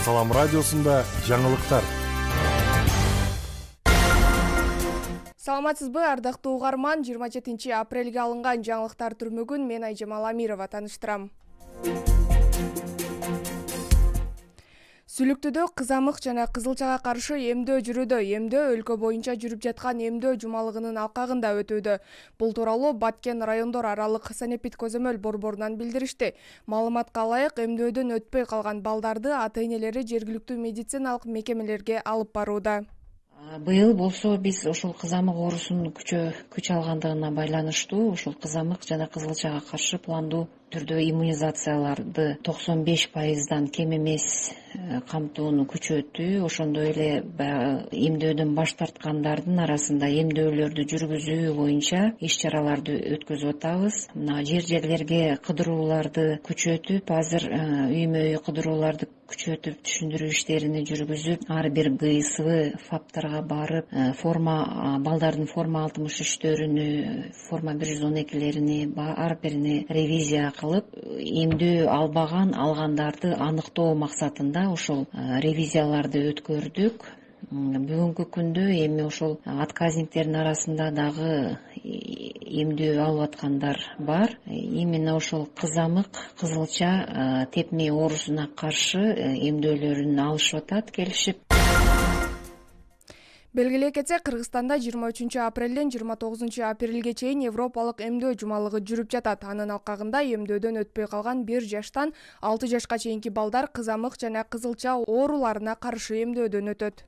Салам радиосунда жаңылыктар. Саламатсызбы, ардактуу угарман, 27 апрелге алынган жаңылыктар түрмөгүн мен Айжамал Амирова таныштырам. Сүлүктүдө кызамык жана кызылчага каршы эмдөө жүрүүдө. Эмдөө өлкө боюнча жүрүп жаткан эмдөө жумалыгынын алкагында өтүүдө. Бул тууралуу Баткен райондор аралык санепид көзөмөл борборунан билдиришти. Маалыматка ылайык, эмдөөдөн өтпөй калган балдарды ата-энелери жергиликтүү медициналык мекемелерге алып барууда. Быйыл болсо биз ушул кызамык оорусунун күч алгандыгына байланыштуу ушул кызамык жана кызылчага каршы пландуу түрдө иммунизацияларды 95%дан кем эмес камтууну күчөттү. Ошондой эле эмдөөдөн баш тарткандардын арасында эмдөөлөрдү жүргүзүү боюнча иш-чараларды өткөзүп атабыз. Мына жерлерге кыдырууларды күчөтүп, азыр үймө үй кыдырууларды күчөтүп, түшүндүрүү иштерини жүргүзүп, ар бир ГСВ ФАПтарга барып, балдардын форма 63-төрүнү, форма 112-лерини ар бирине ревизия кылып, эмдөө алгандарды аныктоо максатында ошол ревизияларды өткөрдүк. Бүгүнкү күндө эми ошол отказниктердин арасында дагы эмдөө алып аткандар бар. Именно ошол кызамык, кызылча тепме оорусуна каршы эмдөөлөрүн алышып атат, келишип. Белгилей кетсек, Кыргызстанда 23 апрелден 29 апрелге чейин Европалык эмдөө жумалыгы жүрүп жатат. Анын алкагында эмдөөдөн өтпөй калган 1 жаштан 6 жашка чейинки балдар кызамык жана кызылча ооруларына каршы эмдөөдөн өтөт.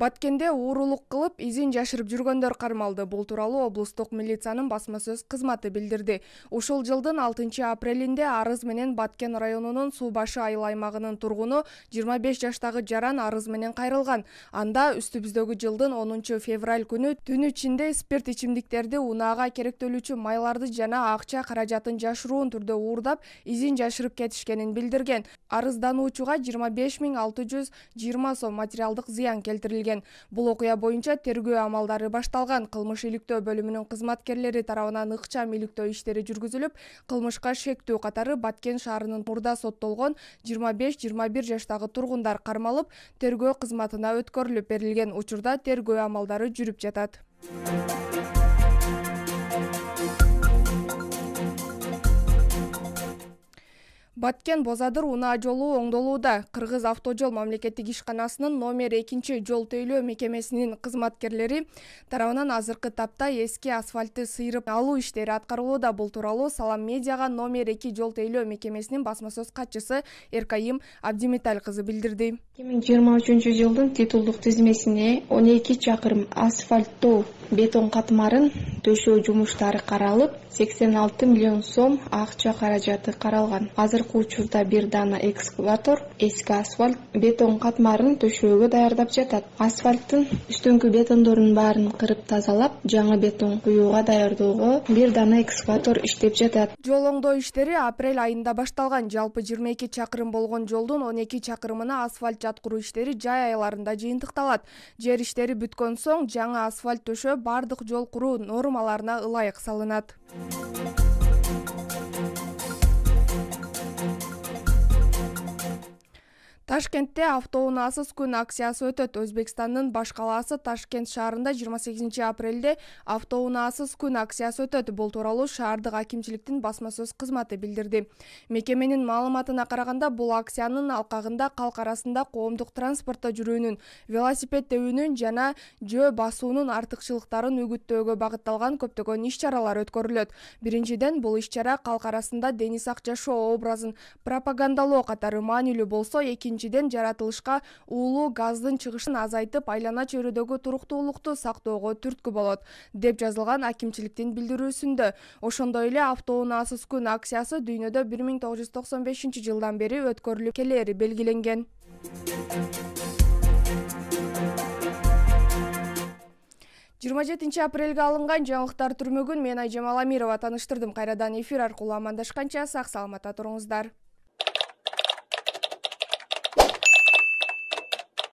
Баткенде уурулук кылып, изин жашырып жүргөндөр кармалды. Бул тууралуу облустук милициянын басма сөз кызматы билдирди. Ушул жылдын 6 апрелинде арыз менен Баткен районунун Суу башы айыл аймагынын тургуну 25 жаштагы жаран арыз менен кайрылган. Анда үстүбүздөгү жылдын 10 февраль күнү түн ичинде спирт ичимдиктерди, унаага керектөлүүчү майларды жана акча каражатын жашыруун түрдө уурдап, изин жашырып кетишкенин билдирген. Арыздануучуга 25.620 сом материалдык зыян келтирилген. Бул окуя боюнча тергөө амалдары башталган. Кылмыш иликтөө бөлүмүнүн кызматкерлери тарабынан ыкчам иликтөө иштери жүргүзүлүп, кылмышка шектүү катары Баткен шаарынын мурда соттолгон 25-21 жаштагы тургундар кармалып, тергөө кызматына өткөрүлүп берилген. Учурда тергөө амалдары жүрүп жатат. Баткен Бозадыр унаа жолу оңдолууда. Кыргыз автожол мамлекеттик ишканасынын номер 2 жол тейлөө мекемесинин кызматкерлери тарабынан азыркы тапта эски асфальтты сыйрып алуу иштери аткарылууда. Бул тууралуу Салам медиага номер 2 жол тейлөө мекемесинин басма сөз катчысы Эркайым Абдимиталь кызы билдирди. 2023 жылдын титулдук тизмесине 12 чакырым асфальттоо бетон катмарын төшөө жумуштары каралып, 86 миллион сом акча каражаты каралган. Азыркы учурда бир дана экскаватор эски асфальт бетон катмарын төшөөгө даярдап жатат. Асфальттын үстүңкү бетондорунун баарын кырып тазалап, жаңы бетон куюуга даярдоого бир дана экскаватор иштеп жатат. Жол оңдоо иштери апрель айында башталган. Жалпы 22 чакырым болгон жолдун 12 чакырымына асфальт жаткыруу иштери жай айларында жыйынтыкталат. Жер иштери бүткөн соң жаңы асфальт төшөө бардык жол куруу нормаларына ылайык салынат. Ташкентте автоунаасыз күн акциясы өтөт. Өзбекстандын баш калаасы Ташкент шаарында 28 апрелде автоунаасыз күн акциясы өтөт. Бул тууралуу шаардык акимчиликтин басма сөз кызматы билдирди. Мекеменин маалыматына караганда, бул акциянын алкагында калк арасында коомдук транспортто жүрүүнүн, велосипед тебүүнүн жана жөө басуунун артыкчылыктарын үгүттөөгө багытталган көптөгөн иш-чаралар өткөрүлөт. Биринчиден, бул иш-чара калк арасында дени сак жашоо образын пропагандалоо катары маанилүү болсо, экинчиден жаратылышка уулуу газдын чыгышын азайтып, айлана чөйрөдөгү туруктуулукту сактоого түрткү болот, деп жазылган акимчиликтин билдирүүсүндө. Ошондой эле автоунаасыз күн акциясы дүйнөдө 1995 жылдан бери өткөрүлүп келери белгиленген. 27 апрелге алынган жаңылыктар түрмөгүн мен Айжамал Амирова таныштырдым. Кайрадан эфир аркылуу амандашканча сак саламатта туруңуздар.